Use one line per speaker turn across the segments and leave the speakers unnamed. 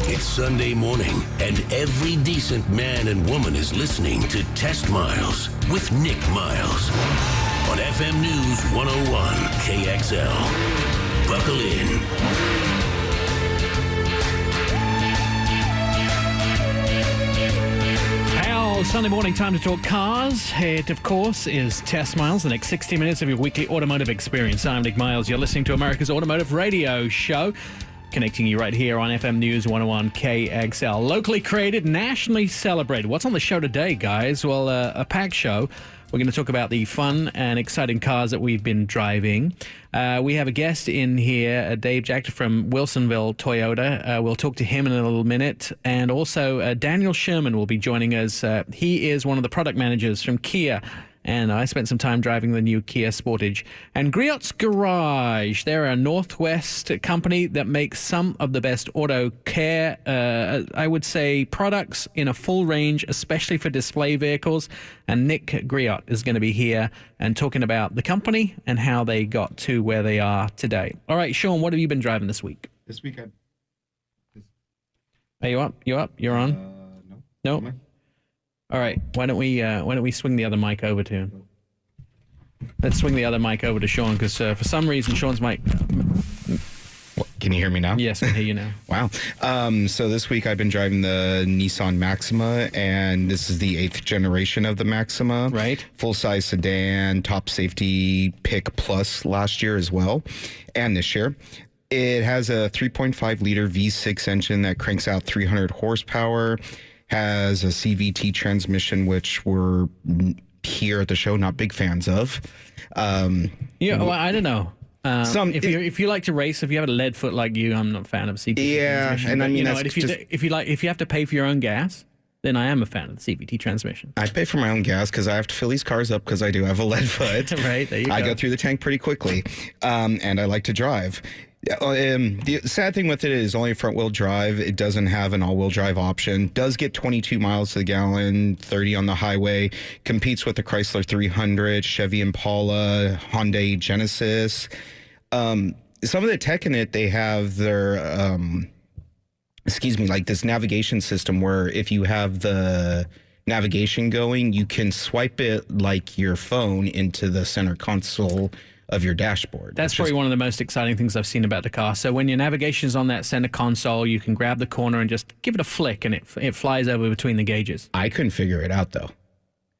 It's Sunday morning, and every decent man and woman is listening to Test Miles with Nick Miles on FM News 101 KXL. Buckle in.
Sunday morning, time to talk cars. It, of course, is Test Miles, the next 60 minutes of your weekly automotive experience. I'm Nick Miles. You're listening to America's Automotive Radio Show, connecting you right here on FM News 101 KXL. Locally created, nationally celebrated. What's on the show today, guys? Well, a packed show. We're going to talk about the fun and exciting cars that we've been driving. We have a guest in here, Dave Jacta from Wilsonville Toyota. We'll talk to him in a little minute. And also, Daniel Sherman will be joining us. He is one of the product managers from Kia. And I spent some time driving the new Kia Sportage. And Griot's Garage, they're a Northwest company that makes some of the best auto care, I would say, products in a full range, especially for display vehicles. And Nick Griot is going to be here and talking about the company and how they got to where they are today. All right, Sean, what have you been driving this week?
This weekend.
Are you up? You up? You're on?
No.
Nope. All right, why don't we swing the other mic over to him? Let's swing the other mic over to Sean, because for some reason Sean's mic...
Can you hear me now?
Yes, I can hear you now.
Wow. So this week I've been driving the Nissan Maxima, and this is the 8th generation of the Maxima.
Right.
Full-size sedan, top safety pick plus last year as well, and this year. It has a 3.5-liter V6 engine that cranks out 300 horsepower, has a CVT transmission, which we're here at the show not big fans of.
Yeah, well, I don't know. If you like to race, if you have a lead foot like you, I'm not a fan of CVT.
Yeah,
transmission.
and
but,
I mean,
if you have to pay for your own gas, then I am a fan of the CVT transmission.
I pay for my own gas because I have to fill these cars up because I do have a lead foot.
Right, there you go.
I go through the tank pretty quickly, and I like to drive. The sad thing with it is only front-wheel drive. It doesn't have an all-wheel drive option. Does get 22 miles to the gallon, 30 on the highway. Competes with the Chrysler 300, Chevy Impala, Hyundai Genesis. Some of the tech in it, they have their, like this navigation system where if you have the navigation going, you can swipe it like your phone into the center console of your dashboard.
That's probably one of the most exciting things I've seen about the car. So when your navigation is on that center console, you can grab the corner and just give it a flick, and it flies over between the gauges.
I couldn't figure it out though,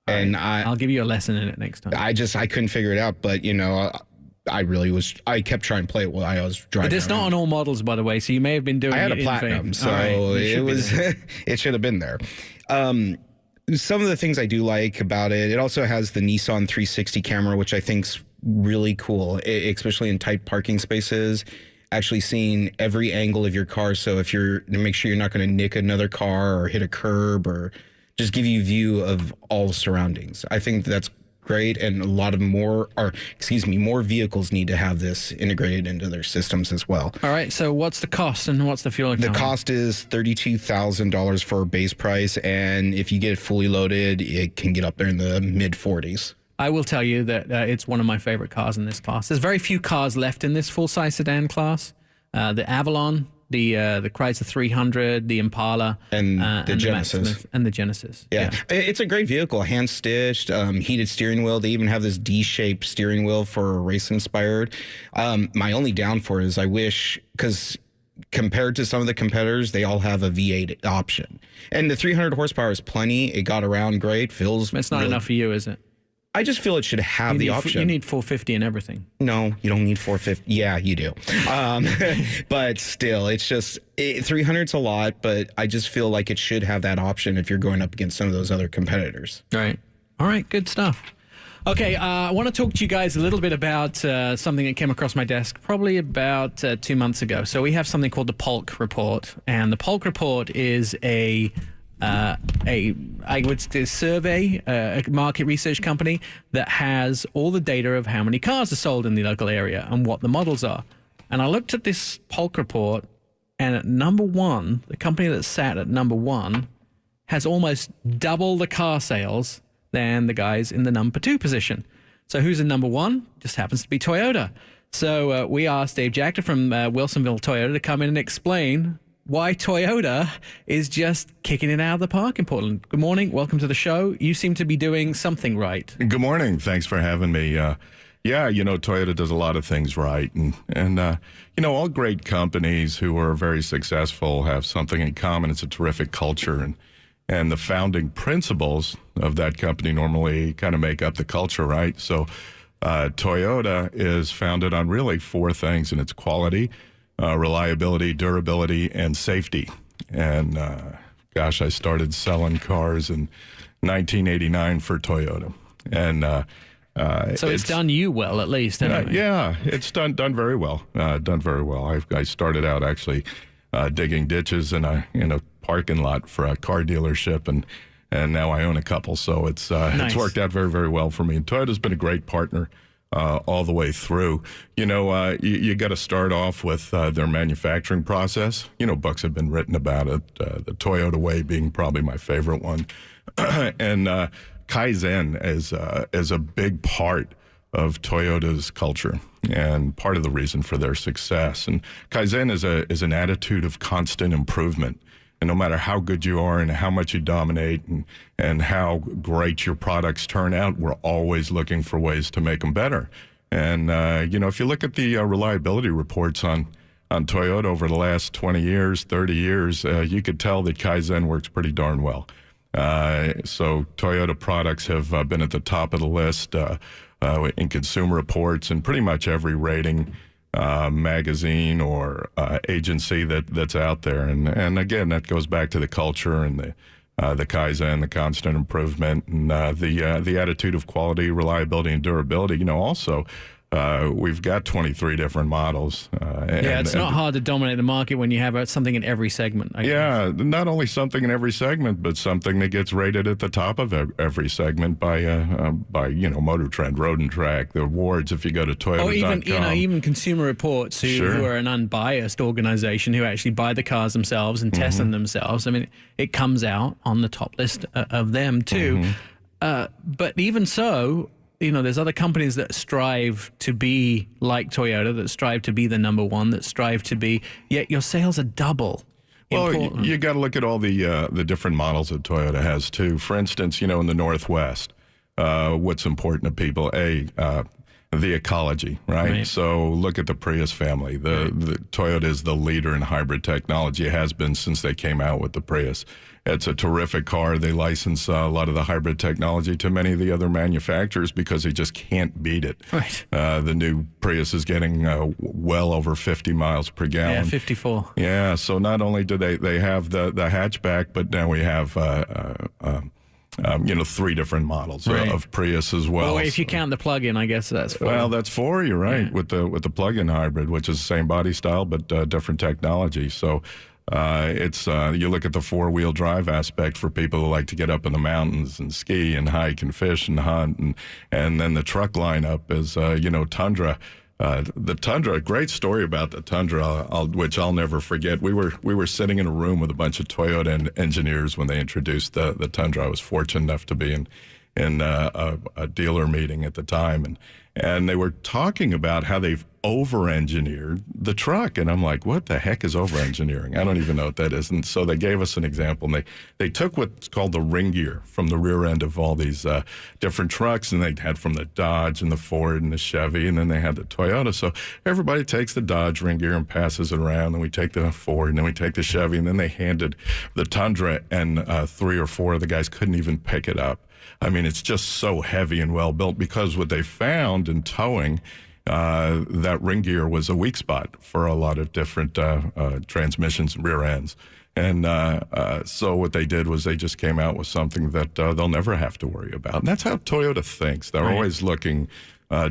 and
I'll give you a lesson in it next time.
I couldn't figure it out, but I kept trying to play it while I was driving.
But it's not on all models, by the way, so you may have been doing it.
I had a Platinum, so it should have been there. Some of the things I do like about it, it also has the Nissan 360 camera, which I think's really cool, especially in tight parking spaces. Actually seeing every angle of your car, so if you're to make sure you're not going to nick another car or hit a curb, or just give you a view of all surroundings. I think that's great, and a lot of more vehicles need to have this integrated into their systems as well.
All right, so what's the cost and what's the fuel economy?
The cost is $32,000 for a base price, and if you get it fully loaded, it can get up there in the mid-40s.
I will tell you that it's one of my favorite cars in this class. There's very few cars left in this full-size sedan class. The Avalon, the Chrysler 300, the Impala,
and the Genesis.
And the Genesis.
Yeah. It's a great vehicle, hand-stitched, heated steering wheel. They even have this D-shaped steering wheel for race-inspired. My only downfall is I wish, because compared to some of the competitors, they all have a V8 option. And the 300 horsepower is plenty. It got around great.
It's not enough for you, is it?
I just feel it should have the option.
You need 450 and everything.
No, you don't need 450. Yeah, you do. But still, it's just 300's a lot, but I just feel like it should have that option if you're going up against some of those other competitors.
Right. All right, good stuff. Okay, I want to talk to you guys a little bit about something that came across my desk probably about 2 months ago. So we have something called the Polk Report, and the Polk Report is a survey, a market research company that has all the data of how many cars are sold in the local area and what the models are. And I looked at this Polk Report, and at number one, the company that sat at number one has almost double the car sales than the guys in the number two position. So who's in number one? Just happens to be Toyota. So we asked Dave Jacta from Wilsonville Toyota to come in and explain why Toyota is just kicking it out of the park in Portland. Good morning. Welcome to the show. You seem to be doing something right.
Good morning. Thanks for having me. Toyota does a lot of things right. And all great companies who are very successful have something in common. It's a terrific culture. And the founding principles of that company normally kind of make up the culture, right? So Toyota is founded on really four things, and it's quality, reliability, durability, and safety. And I started selling cars in 1989 for Toyota. And
so it's done you well, at least. Anyway.
Yeah, it's done very well. Done very well. I started out actually digging ditches in a parking lot for a car dealership, and now I own a couple. So it's worked out very, very well for me. And Toyota's been a great partner all the way through. You got to start off with their manufacturing process. Books have been written about it. The Toyota Way being probably my favorite one, and Kaizen is a big part of Toyota's culture and part of the reason for their success. And Kaizen is an attitude of constant improvement. And no matter how good you are and how much you dominate and how great your products turn out, we're always looking for ways to make them better. And, if you look at the reliability reports on Toyota over the last 20 years, 30 years, you could tell that Kaizen works pretty darn well. So Toyota products have been at the top of the list in Consumer Reports and pretty much every rating magazine or agency that's out there. And again, that goes back to the culture and the Kaizen, the constant improvement, and the attitude of quality, reliability, and durability. Also, we've got 23 different models.
It's not hard to dominate the market when you have something in every segment.
Not only something in every segment, but something that gets rated at the top of every segment by Motor Trend, Road and Track, the awards. If you go to Toyota.com,
even Consumer Reports, who are an unbiased organization who actually buy the cars themselves and test them themselves. I mean, it comes out on the top list of them too. But even so, there's other companies that strive to be like Toyota, that strive to be the number one, that strive to be, yet your sales are double.
Well, you got to look at all the different models that Toyota has too. For instance, in the Northwest, what's important to people, the ecology, right? So look at the Prius family. The Toyota is the leader in hybrid technology. It has been since they came out with the Prius. It's a terrific car. They license a lot of the hybrid technology to many of the other manufacturers because they just can't beat it.
Right.
The new Prius is getting well over 50 miles per gallon.
Yeah, 54.
Yeah, so not only do they have the hatchback, but now we have 3 different models of Prius as well.
Well, if you count the plug-in, I guess that's 4.
Well, that's 4. You're right, with the plug-in hybrid, which is the same body style but different technology. So it's you look at the 4-wheel drive aspect for people who like to get up in the mountains and ski and hike and fish and hunt, and then the truck lineup is Tundra. The Tundra, a great story about the Tundra, which I'll never forget. We were sitting in a room with a bunch of Toyota engineers when they introduced the Tundra. I was fortunate enough to be in a dealer meeting at the time, and they were talking about how they've over-engineered the truck. And I'm like, what the heck is over-engineering? I don't even know what that is. And so they gave us an example, and they took what's called the ring gear from the rear end of all these different trucks, and they had from the Dodge and the Ford and the Chevy, and then they had the Toyota. So everybody takes the Dodge ring gear and passes it around, and we take the Ford, and then we take the Chevy, and then they handed the Tundra, and 3 or 4 of the guys couldn't even pick it up. I mean, it's just so heavy and well built, because what they found in towing, that ring gear was a weak spot for a lot of different transmissions and rear ends. And so what they did was they just came out with something that they'll never have to worry about. And that's how Toyota thinks. They're always looking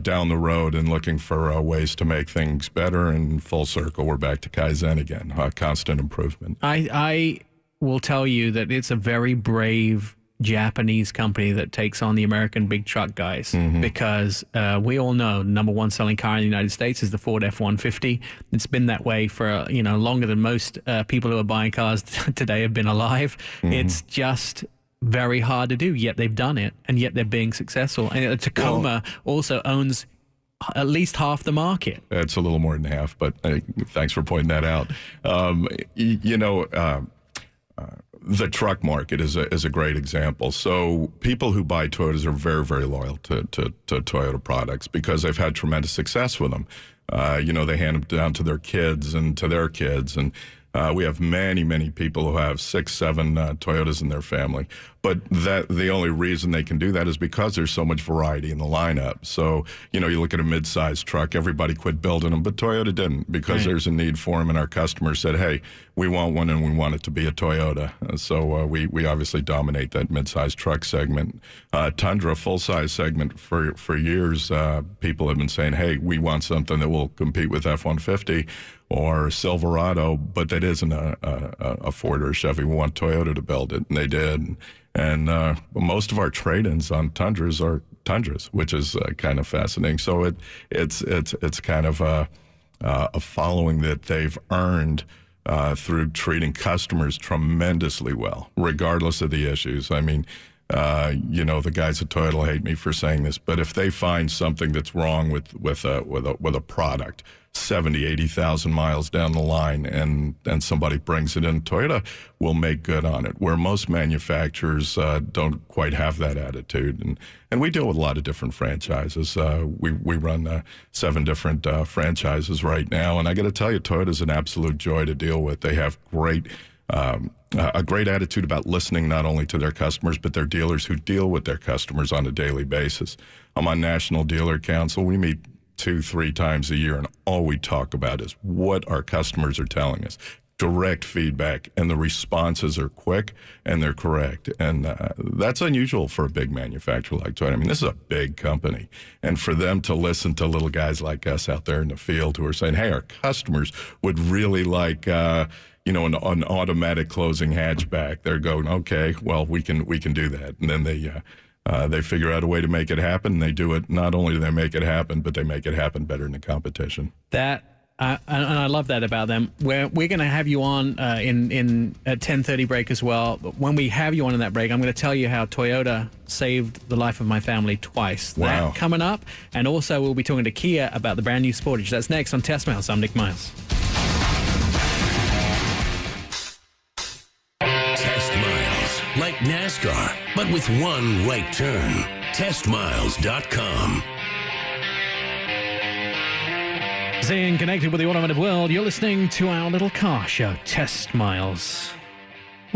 down the road and looking for ways to make things better. And full circle, we're back to Kaizen again, constant improvement.
I will tell you that it's a very brave Japanese company that takes on the American big truck guys, because we all know number one selling car in the United States is the Ford F-150. It's been that way for longer than most people who are buying cars today have been alive. It's just very hard to do, yet they've done it, and yet they're being successful. And Tacoma also owns at least half the market.
It's a little more than half, but thanks for pointing that out. The truck market is a great example. So people who buy Toyotas are very, very loyal to Toyota products because they've had tremendous success with them. They hand them down to their kids and to their kids. And we have many, many people who have 6, 7 Toyotas in their family. But the only reason they can do that is because there's so much variety in the lineup. So, you look at a mid-sized truck, everybody quit building them, but Toyota didn't because there's a need for them. And our customers said, hey, we want one and we want it to be a Toyota. So we obviously dominate that mid-sized truck segment. Tundra, full-size segment, for years, people have been saying, hey, we want something that will compete with F-150 or Silverado, but that isn't a Ford or a Chevy. We want Toyota to build it, and they did. And most of our trade-ins on Tundras are Tundras, which is kind of fascinating. So it's kind of a following that they've earned through treating customers tremendously well, regardless of the issues. I mean, the guys at Toyota will hate me for saying this, but if they find something that's wrong with a product 70, 80,000 miles down the line and somebody brings it in, Toyota will make good on it, where most manufacturers don't quite have that attitude. And we deal with a lot of different franchises. We run 7 different franchises right now, and I got to tell you, Toyota's an absolute joy to deal with. They have a great attitude about listening not only to their customers, but their dealers who deal with their customers on a daily basis. I'm on National Dealer Council. We meet 2-3 times a year, and all we talk about is what our customers are telling us. Direct feedback, and the responses are quick and they're correct. And that's unusual for a big manufacturer like Toyota. I mean, this is a big company. And for them to listen to little guys like us out there in the field who are saying, hey, our customers would really like an automatic closing hatchback. They're going, okay, well, we can do that. And then they figure out a way to make it happen. And they do it. Not only do they make it happen, but they make it happen better than the competition.
And I love that about them. We're going to have you on in at 10:30 break as well. But when we have you on in that break, I'm going to tell you how Toyota saved the life of my family twice.
Wow.
That coming up. And also we'll be talking to Kia about the brand new Sportage. That's next on Test Miles. I'm Nick Miles.
Test Miles, like NASCAR, but with one right turn. TestMiles.com.
Staying connected with the automotive world, you're listening to our little car show, Test Miles.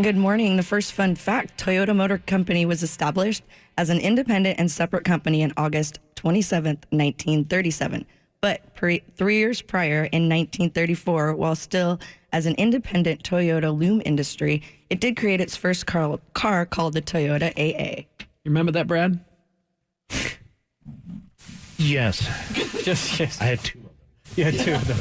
Good morning. The first fun fact, Toyota Motor Company was established as an independent and separate company in August 27th, 1937. But 3 years prior, in 1934, while still as an independent Toyota loom industry, it did create its first car called the Toyota AA.
You remember that, Brad?
Yes.
Yes.
I had 2.
You had 2 of them.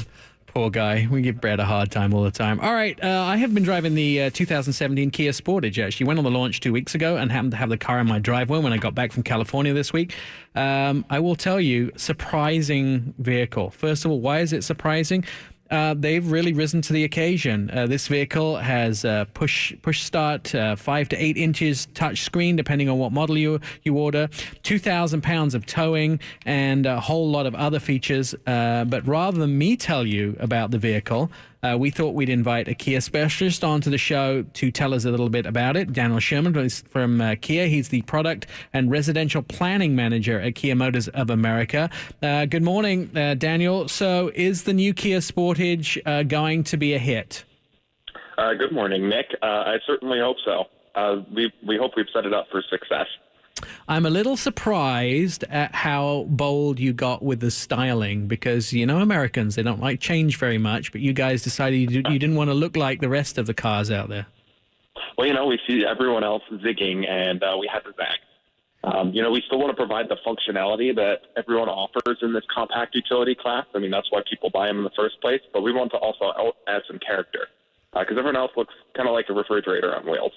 Poor guy. We give Brad a hard time all the time. All right. I have been driving the 2017 Kia Sportage, actually. Went on the launch 2 weeks ago and happened to have the car in my driveway when I got back from California this week. I will tell you, surprising vehicle. First of all, why is it surprising? They've really risen to the occasion. This vehicle has push start, 5 to 8 inches touch screen, depending on what model you order, 2,000 pounds of towing, and a whole lot of other features. But rather than me tell you about the vehicle, we thought we'd invite a Kia specialist onto the show to tell us a little bit about it. Daniel Sherman from Kia. He's the product and residential planning manager at Kia Motors of America. Good morning, Daniel. So is the new Kia Sportage going to be a hit?
Good morning, Nick. I certainly hope so. We hope we've set it up for success.
I'm a little surprised at how bold you got with the styling because, Americans, they don't like change very much, but you guys decided you didn't want to look like the rest of the cars out there.
Well, we see everyone else zigging, and we had to zag. We still want to provide the functionality that everyone offers in this compact utility class. I mean, that's why people buy them in the first place, but we want to also add some character because everyone else looks kind of like a refrigerator on wheels.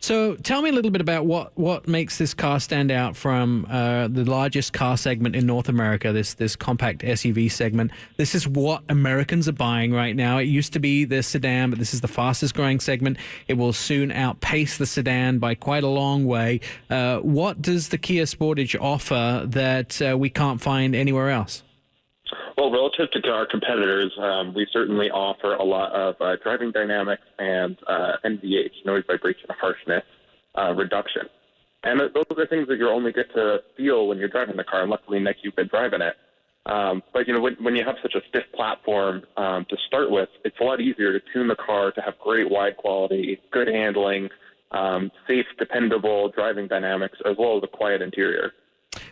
So tell me a little bit about what makes this car stand out from the largest car segment in North America, this compact SUV segment. This is what Americans are buying right now. It used to be the sedan, but this is the fastest growing segment. It will soon outpace the sedan by quite a long way. What does the Kia Sportage offer that we can't find anywhere else?
Well, relative to our competitors, we certainly offer a lot of driving dynamics and NVH, noise, vibration, harshness reduction. And those are things that you only get to feel when you're driving the car. And luckily, Nick, you've been driving it. But, when you have such a stiff platform to start with, it's a lot easier to tune the car to have great wide quality, good handling, safe, dependable driving dynamics, as well as a quiet interior.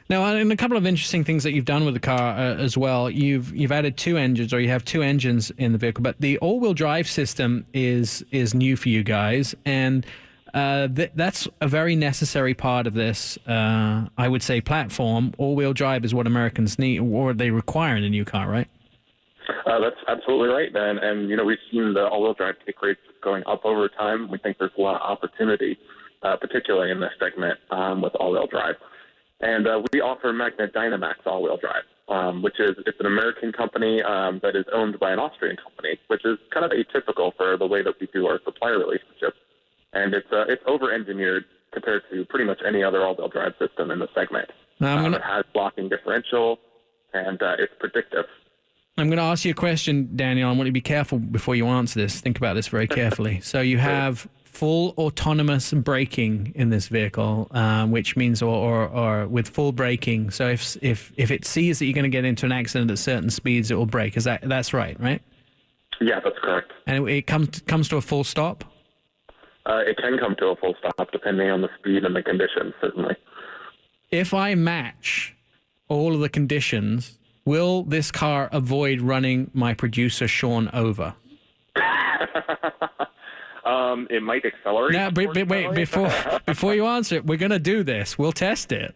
Now, and a couple of interesting things that you've done with the car as well. You've added two engines, or you have two engines in the vehicle, but the all-wheel drive system is new for you guys, and that's a very necessary part of this, I would say, platform. All-wheel drive is what Americans need, or they require in a new car, right?
That's absolutely right, Ben. And, we've seen the all-wheel drive take rates going up over time. We think there's a lot of opportunity, particularly in this segment with all-wheel drive. And we offer Magna Dynamax all-wheel drive, which is it's an American company that is owned by an Austrian company, which is kind of atypical for the way that we do our supplier relationships. And it's over-engineered compared to pretty much any other all-wheel drive system in the segment. It has blocking differential, and it's predictive.
I'm going to ask you a question, Daniel. I want you to be careful before you answer this. Think about this very carefully. So you have full autonomous braking in this vehicle, which means or with full braking. So if it sees that you're going to get into an accident at certain speeds, it will brake. That's right?
Yeah, that's correct.
And it comes to a full stop?
It can come to a full stop depending on the speed and the conditions, certainly. If
I match all of the conditions, will this car avoid running my producer Sean over?
It might accelerate.
Now, wait, before you answer it, we're going to do this. We'll test it.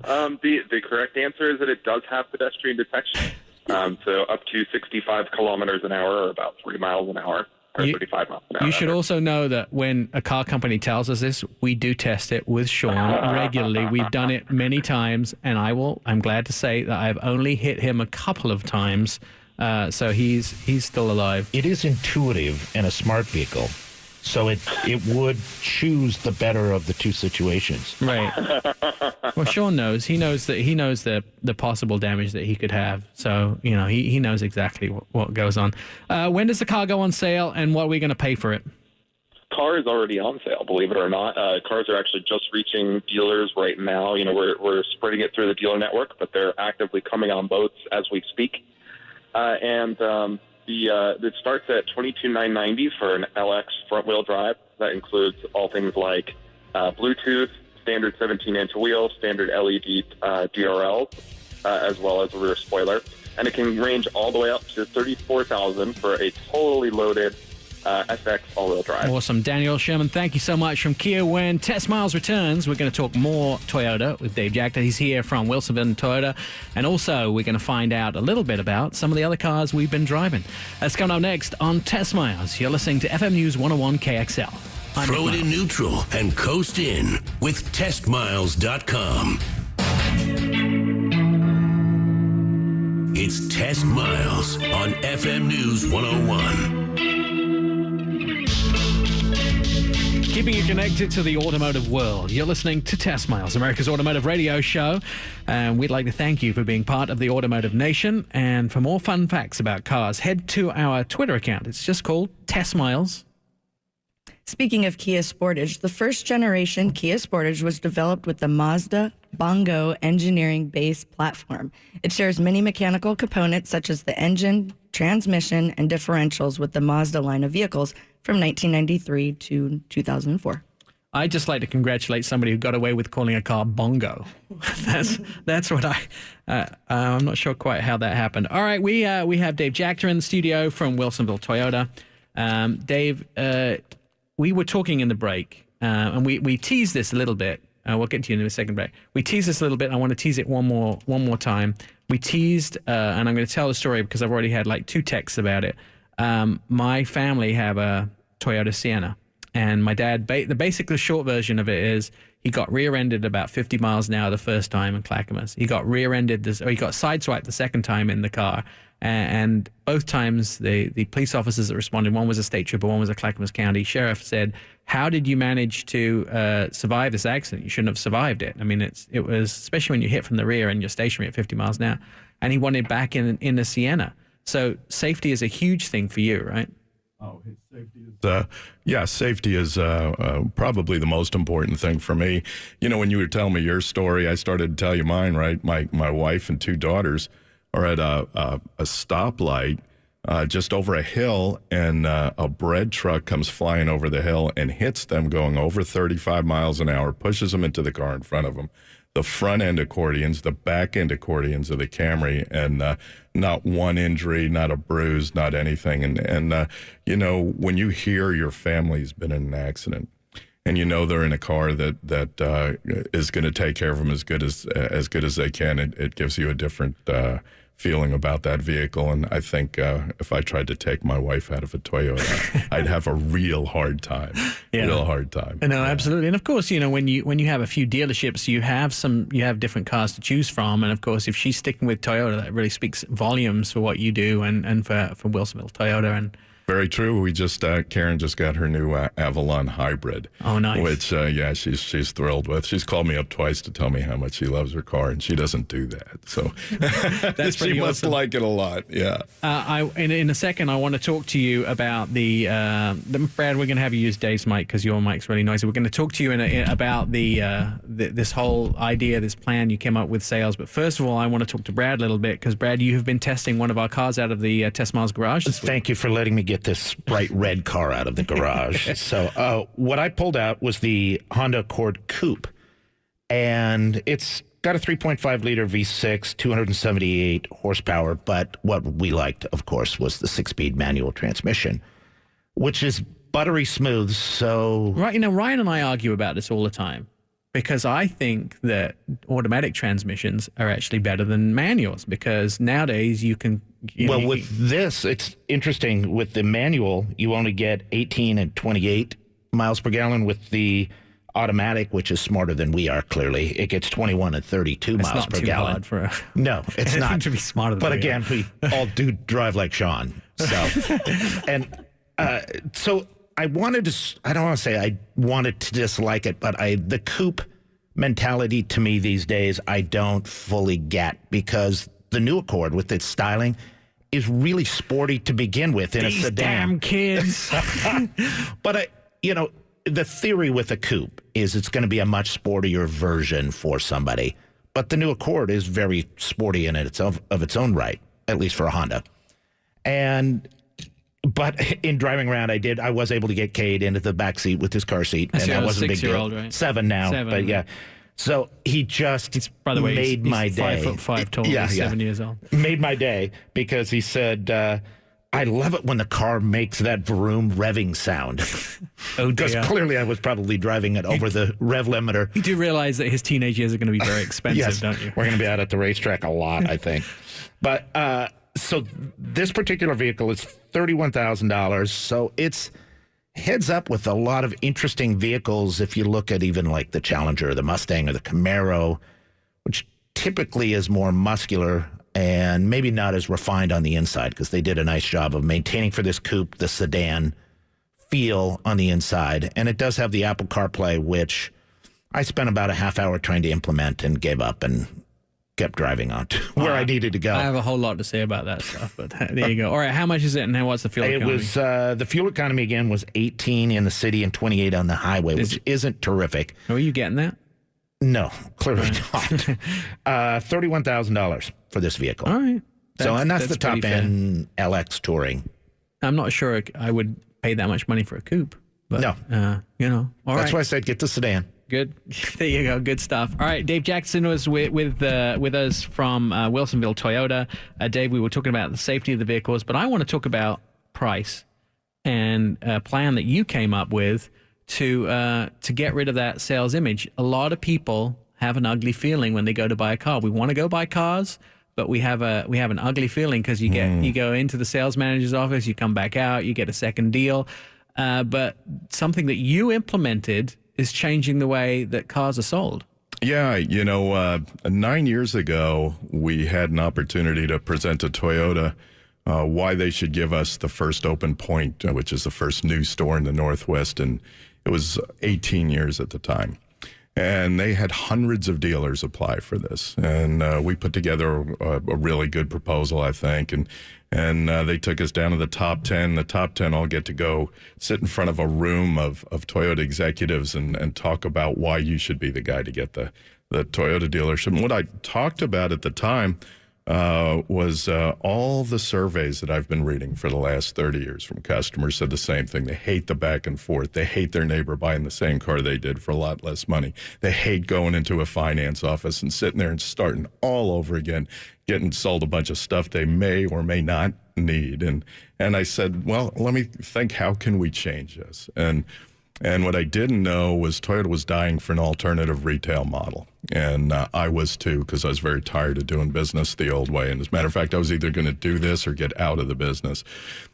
The correct answer is that it does have pedestrian detection. So up to 65 kilometers an hour, or about 3 miles an hour, or 35 miles an hour.
You should also know that when a car company tells us this, we do test it with Sean regularly. We've done it many times, and I'm glad to say that I've only hit him a couple of times. So he's still alive.
It is intuitive in a smart vehicle, so it would choose the better of the two situations.
Right. Well, Sean knows. He knows the possible damage that he could have. So he knows exactly what goes on. When does the car go on sale, and what are we going to pay for it?
Car is already on sale, believe it or not. Cars are actually just reaching dealers right now. We're spreading it through the dealer network, but they're actively coming on boats as we speak. It starts at $22,990 for an LX front-wheel drive. That includes all things like Bluetooth, standard 17-inch wheel, standard LED DRLs, as well as a rear spoiler. And it can range all the way up to $34,000 for a totally loaded SX all-wheel drive.
Awesome. Daniel Sherman, thank you so much from Kia. When Test Miles returns, we're going to talk more Toyota with Dave Jacta. He's here from Wilsonville Toyota. And also, we're going to find out a little bit about some of the other cars we've been driving. That's coming up next on Test Miles. You're listening to FM News 101 KXL.
Throw it in neutral and coast in with TestMiles.com. It's Test Miles on FM News 101.
Keeping you connected to the automotive world. You're listening to Test Miles, America's automotive radio show. And we'd like to thank you for being part of the Automotive Nation. And for more fun facts about cars, head to our Twitter account. It's just called Test Miles.
Speaking of Kia Sportage, the first generation Kia Sportage was developed with the Mazda Bongo engineering base platform. It shares many mechanical components such as the engine, transmission, and differentials with the Mazda line of vehicles from 1993 to 2004.
I'd just like to congratulate somebody who got away with calling a car Bongo. That's what I'm not sure quite how that happened. All right, we have Dave Jacta in the studio from Wilsonville Toyota. Dave, we were talking in the break, and we teased this a little bit. We'll get to you in a second break. We teased this a little bit. I want to tease it one more time. We teased, and I'm going to tell the story because I've already had like 2 texts about it. My family have a Toyota Sienna, and my dad, the short version of it is he got rear-ended about 50 miles an hour the first time in Clackamas. He got rear-ended, he got sideswiped the second time in the car. And both times the police officers that responded, one was a state trooper, one was a Clackamas County sheriff, said, "How did you manage to survive this accident? You shouldn't have survived it. I mean, it was, especially when you hit from the rear and you're stationary at 50 miles an hour." and he wanted back in the Sienna. So safety is a huge thing for you, right?
Oh, safety is probably the most important thing for me. You know, when you were telling me your story, I started to tell you mine, right? My wife and 2 daughters are at a stoplight just over a hill, and a bread truck comes flying over the hill and hits them going over 35 miles an hour, pushes them into the car in front of them. The front end accordions, the back end accordions of the Camry, and not one injury, not a bruise, not anything. And you know, when you hear your family's been in an accident, and you know they're in a car that is going to take care of them as good as they can, it gives you a different feeling about that vehicle. And I think if I tried to take my wife out of a Toyota, I'd have a real hard time. Real hard time.
No, absolutely. And of course, you know, when you have a few dealerships, you have different cars to choose from. And of course, if she's sticking with Toyota, that really speaks volumes for what you do and for Wilsonville Toyota. And
very true. We just Karen just got her new Avalon Hybrid.
Oh, nice.
Which she's thrilled with. She's called me up twice to tell me how much she loves her car, and she doesn't do that. So
that's
she must like it a lot. Yeah.
In a second, I want to talk to you about the Brad. We're going to have you use Dave's mic because your mic's really noisy. We're going to talk to you about this whole idea, this plan you came up with, sales. But first of all, I want to talk to Brad a little bit because Brad, you have been testing one of our cars out of the Test Miles garage this week.
Thank you for letting me get this bright red car out of the garage. So what I pulled out was the Honda Accord Coupe, and it's got a 3.5 liter V6, 278 horsepower. But what we liked, of course, was the 6-speed manual transmission, which is buttery smooth. So
right, you know, Ryan and I argue about this all the time, because I think that automatic transmissions are actually better than manuals, because nowadays you can...
with this, it's interesting. With the manual, you only get 18 and 28 miles per gallon. With the automatic, which is smarter than we are, clearly, it gets 21 and 32 miles per gallon.
Hard for
no, it's not.
to be smarter than
but again, we all do drive like Sean. So, and so I wanted to, I don't want to say I wanted to dislike it, but the coupe mentality to me these days, I don't fully get, because the new Accord with its styling is really sporty to begin with in a sedan.
Damn kids.
But, the theory with a coupe is it's going to be a much sportier version for somebody. But the new Accord is very sporty in its of its own right, at least for a Honda. But in driving around, I was able to get Cade into the back seat with his car seat, and that wasn't a big deal.
Right?
7 now, but yeah. So he's by the way, made my day.
5'5" tall. He's 7 years old.
Made my day because he said, I love it when the car makes that vroom revving sound.
Oh,
because clearly I was probably driving it over the rev limiter.
You do realize that his teenage years are going to be very expensive,
yes,
don't you?
We're going to be out at the racetrack a lot, I think. But so this particular vehicle is $31,000. So it's heads up with a lot of interesting vehicles. If you look at even like the Challenger, the Mustang, or the Camaro, which typically is more muscular and maybe not as refined on the inside, because they did a nice job of maintaining for this coupe the sedan feel on the inside. And it does have the Apple CarPlay, which I spent about a half hour trying to implement and gave up and kept driving on to where I needed to go.
I have a whole lot to say about that stuff, but there you go. All right, how much is it, and what's the fuel economy?
It was the fuel economy again was 18 in the city and 28 on the highway, which isn't terrific.
Are you getting that?
No, clearly not. $31,000 for this vehicle.
All right.
That's the top end LX Touring.
I'm not sure I would pay that much money for a coupe. But,
no.
That's
why I said get the sedan.
Good. There you go. Good stuff. All right. Dave Jackson was with us from Wilsonville Toyota. Dave, we were talking about the safety of the vehicles, but I want to talk about price and a plan that you came up with to get rid of that sales image. A lot of people have an ugly feeling when they go to buy a car. We want to go buy cars, but we have an ugly feeling because you go into the sales manager's office, you come back out, you get a second deal. But something that you implemented is changing the way that cars are sold.
Yeah, 9 years ago, we had an opportunity to present to Toyota why they should give us the first Open Point, which is the first new store in the Northwest, and it was 18 years at the time. And they had hundreds of dealers apply for this. And we put together a really good proposal, I think. And they took us down to the top 10. The top 10 all get to go sit in front of a room of Toyota executives and talk about why you should be the guy to get the Toyota dealership. And what I talked about at the time was all the surveys that I've been reading for the last 30 years from customers said the same thing. They hate the back and forth. They hate their neighbor buying the same car they did for a lot less money. They hate going into a finance office and sitting there and starting all over again, getting sold a bunch of stuff they may or may not need. And I said, well, let me think, how can we change this? And what I didn't know was Toyota was dying for an alternative retail model. And I was too, because I was very tired of doing business the old way. And as a matter of fact, I was either going to do this or get out of the business.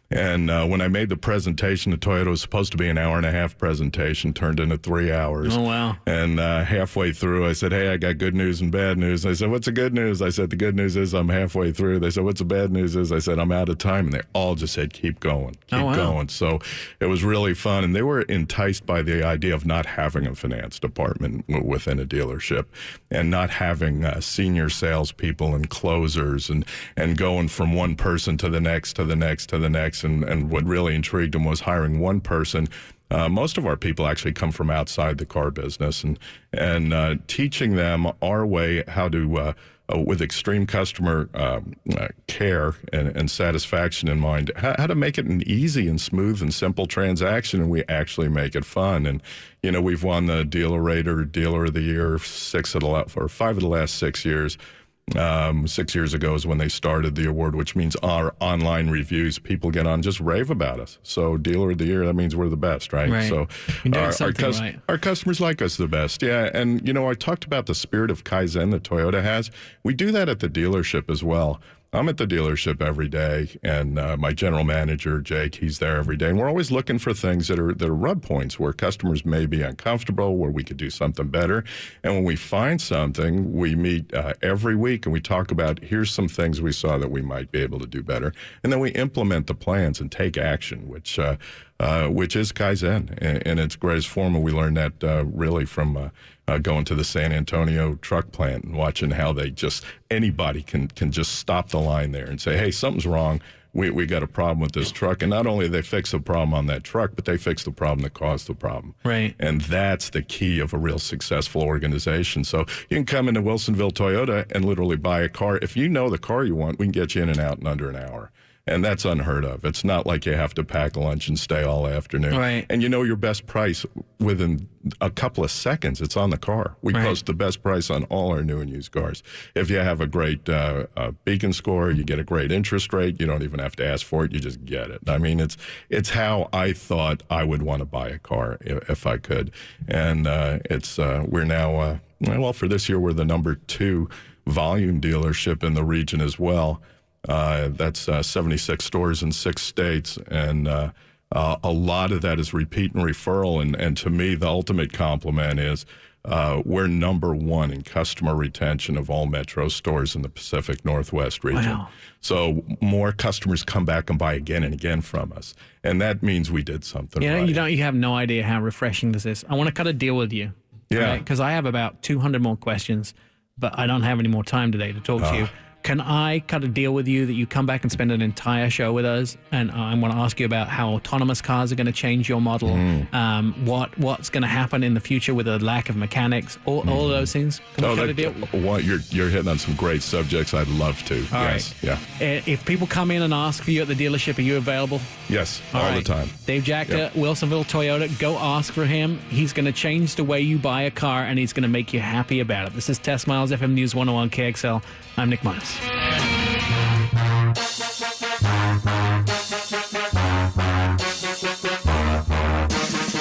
And when I made the presentation to Toyota, it was supposed to be an 1.5-hour presentation, turned into 3 hours.
Oh, wow.
And halfway through, I said, hey, I got good news and bad news. I said, what's the good news? I said, the good news is I'm halfway through. They said, what's the bad news is? I said, I'm out of time. And they all just said, keep going, keep going. So it was really fun. And they were enticed by the idea of not having a finance department within a dealership and not having senior salespeople and closers and going from one person to the next, to the next, to the next. And what really intrigued them was hiring one person. Most of our people actually come from outside the car business and teaching them our way how to, with extreme customer care and satisfaction in mind, how to make it an easy and smooth and simple transaction, and we actually make it fun. And, you know, we've won the Dealer Rater Dealer of the Year 5 of the last 6 years. 6 years ago is when they started the award, which means our online reviews, people get on, just rave about us. So Dealer of the Year, that means we're the best, right? So our customers like us the best. Yeah. And, you know, I talked about the spirit of Kaizen that Toyota has. We do that at the dealership as well. I'm at the dealership every day, and my general manager, Jake, he's there every day. And we're always looking for things that are rub points where customers may be uncomfortable, where we could do something better. And when we find something, we meet every week and we talk about, here's some things we saw that we might be able to do better. And then we implement the plans and take action, which is Kaizen in its greatest form. And we learned that really from going to the San Antonio truck plant and watching how they anybody can just stop the line there and say, hey, something's wrong. We got a problem with this truck. And not only do they fix the problem on that truck, but they fix the problem that caused the problem.
Right.
And that's the key of a real successful organization. So you can come into Wilsonville Toyota and literally buy a car. If you know the car you want, we can get you in and out in under an hour. And that's unheard of. It's not like you have to pack lunch and stay all afternoon.
Right.
And you know your best price within a couple of seconds. It's on the car. We post the best price on all our new and used cars. If you have a great Beacon score, you get a great interest rate. You don't even have to ask for it. You just get it. I mean, it's how I thought I would want to buy a car if I could. And we're now, well, for this year, we're the number 2 volume dealership in the region as well. That's 76 stores in 6 states, and a lot of that is repeat and referral. And to me, the ultimate compliment is we're number 1 in customer retention of all Metro stores in the Pacific Northwest region.
Wow.
So more customers come back and buy again and again from us, and that means we did something right.
You have no idea how refreshing this is. I want to cut a deal with you.
Yeah.
Because I have about 200 more questions, but I don't have any more time today to talk to you. Can I cut a deal with you that you come back and spend an entire show with us? And I want to ask you about how autonomous cars are going to change your model, what's going to happen in the future with a lack of mechanics, all of those things. Can we cut a deal?
You're hitting on some great subjects. I'd love to.
All
yes.
right. Yeah. If people come in and ask for you at the dealership, are you available?
Yes, all the time.
Dave Jacka, Wilsonville Toyota, go ask for him. He's going to change the way you buy a car, and he's going to make you happy about it. This is Test Miles, FM News 101 KXL. I'm Nick Miles.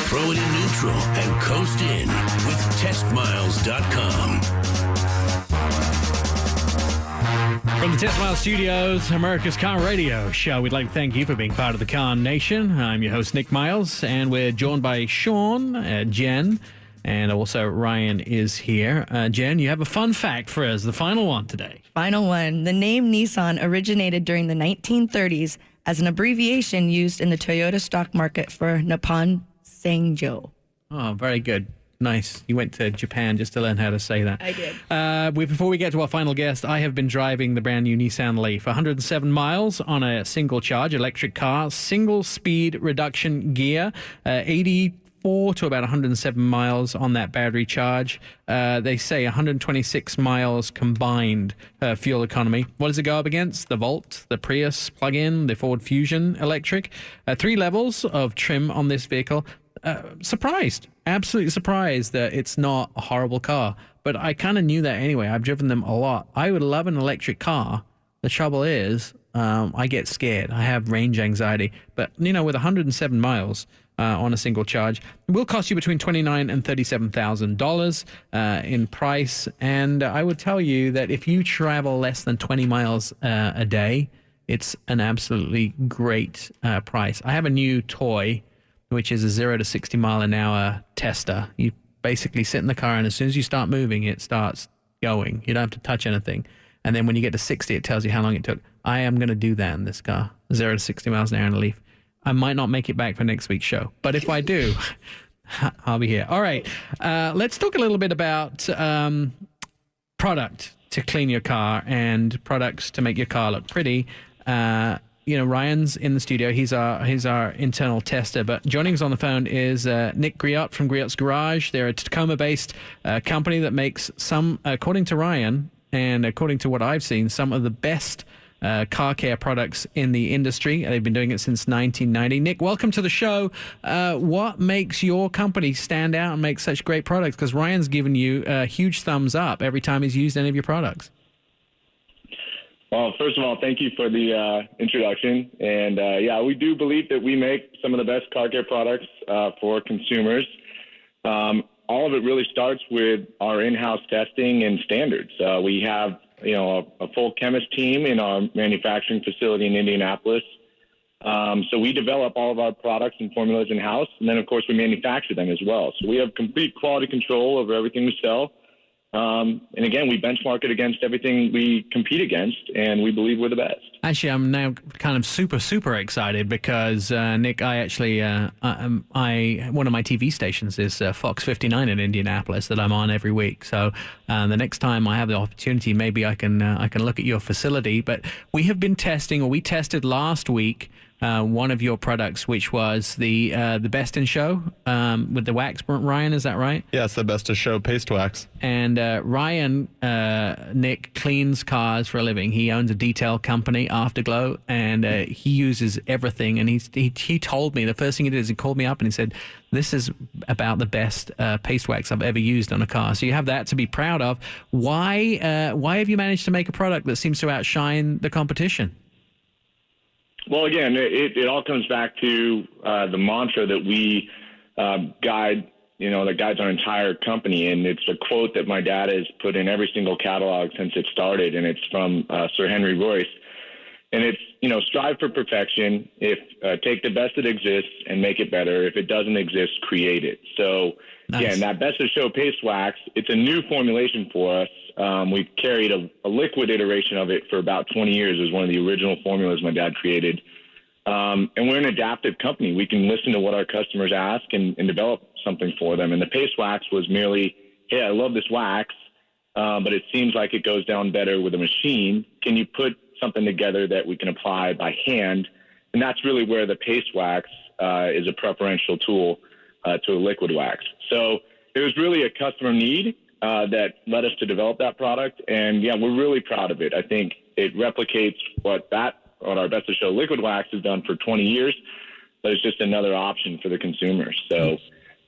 Throw it in neutral and coast in with TestMiles.com.
From the Test Miles Studios, America's Car Radio Show, we'd like to thank you for being part of the Car Nation. I'm your host, Nick Miles, and we're joined by Sean, Jen, and also Ryan is here. Jen, you have a fun fact for us, the final one today.
Final one. The name Nissan originated during the 1930s as an abbreviation used in the Toyota stock market for Nippon Sangyo.
Oh, very good. Nice. You went to Japan just to learn how to say that.
I did.
Before we get to our final guest, I have been driving the brand new Nissan Leaf. 107 miles on a single charge electric car, single speed reduction gear, 84 to about 107 miles on that battery charge. They say 126 miles combined fuel economy. What does it go up against? The Volt, the Prius plug-in, the Ford Fusion electric. 3 levels of trim on this vehicle. Absolutely surprised that it's not a horrible car. But I kind of knew that anyway. I've driven them a lot. I would love an electric car. The trouble is, I get scared. I have range anxiety. But, with 107 miles on a single charge, it will cost you between $29,000 and $37,000 in price. And I would tell you that if you travel less than 20 miles a day, it's an absolutely great price. I have a new toy, which is a 0 to 60 mile an hour tester. You basically sit in the car, and as soon as you start moving, it starts going. You don't have to touch anything. And then when you get to 60, it tells you how long it took. I am going to do that in this car, 0 to 60 miles an hour in a Leaf. I might not make it back for next week's show, but if I do, I'll be here. All right, let's talk a little bit about product to clean your car and products to make your car look pretty. Ryan's in the studio. He's our internal tester. But joining us on the phone is Nick Griot from Griot's Garage. They're a Tacoma-based company that makes some, according to Ryan, and according to what I've seen, some of the best car care products in the industry. They've been doing it since 1990. Nick, welcome to the show. What makes your company stand out and make such great products? Because Ryan's given you a huge thumbs up every time he's used any of your products.
Well, first of all, thank you for the introduction. And we do believe that we make some of the best car care products for consumers. All of it really starts with our in-house testing and standards. We have, a full chemist team in our manufacturing facility in Indianapolis. So we develop all of our products and formulas in-house, and then, of course, we manufacture them as well. So we have complete quality control over everything we sell. And again, we benchmark it against everything we compete against, and we believe we're the best.
Actually, I'm now kind of super excited because, Nick, I actually, one of my TV stations is Fox 59 in Indianapolis that I'm on every week. So the next time I have the opportunity, maybe I can look at your facility. But we have been we tested last week one of your products, which was the Best in Show with the wax. Ryan, is that right?
Yeah, it's the Best in Show paste wax. And
Ryan, Nick, cleans cars for a living. He owns a detail company, Afterglow, and he uses everything. And he told me, the first thing he did is he called me up and he said, this is about the best paste wax I've ever used on a car. So you have that to be proud of. Why have you managed to make a product that seems to outshine the competition?
Well, again, it all comes back to the mantra that we guide, that guides our entire company. And it's a quote that my dad has put in every single catalog since it started. And it's from Sir Henry Royce. And it's, strive for perfection. Take the best that exists and make it better. If it doesn't exist, create it. So, Again, that Best of Show paste wax, it's a new formulation for us. We've carried a liquid iteration of it for about 20 years. It was one of the original formulas my dad created. And we're an adaptive company. We can listen to what our customers ask and develop something for them. And the paste wax was merely, hey, I love this wax, but it seems like it goes down better with a machine. Can you put something together that we can apply by hand? And that's really where the paste wax is a preferential tool to a liquid wax. So it was really a customer need that led us to develop that product. And we're really proud of it. I think it replicates what our Best of Show liquid wax has done for 20 years, but it's just another option for the consumer. So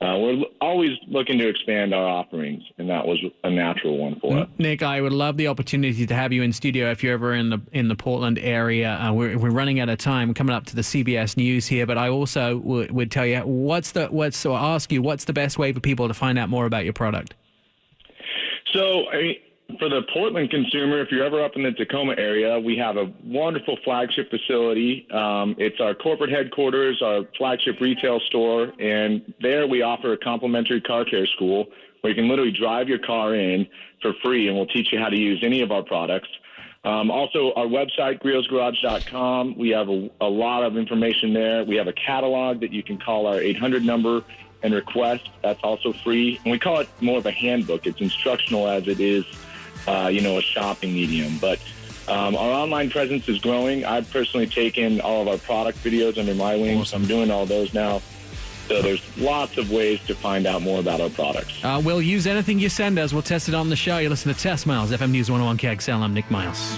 we're always looking to expand our offerings, and that was a natural one for us.
Nick, I would love the opportunity to have you in studio if you're ever in the Portland area. We're running out of time. We're coming up to the CBS News here, but I also would tell you what's the best way for people to find out more about your product?
So, for the Portland consumer, if you're ever up in the Tacoma area, we have a wonderful flagship facility. It's our corporate headquarters, our flagship retail store, and there we offer a complimentary car care school where you can literally drive your car in for free, and we'll teach you how to use any of our products. Also, our website, griotsgarage.com, we have a lot of information there. We have a catalog that you can call our 800 number and request. That's also free. And we call it more of a handbook. It's instructional as it is, a shopping medium. But our online presence is growing. I've personally taken all of our product videos under my wing. Awesome. I'm doing all those now. So there's lots of ways to find out more about our products.
We'll use anything you send us. We'll test it on the show. You listen to Test Miles, FM News 101 KXL. I'm Nick Miles.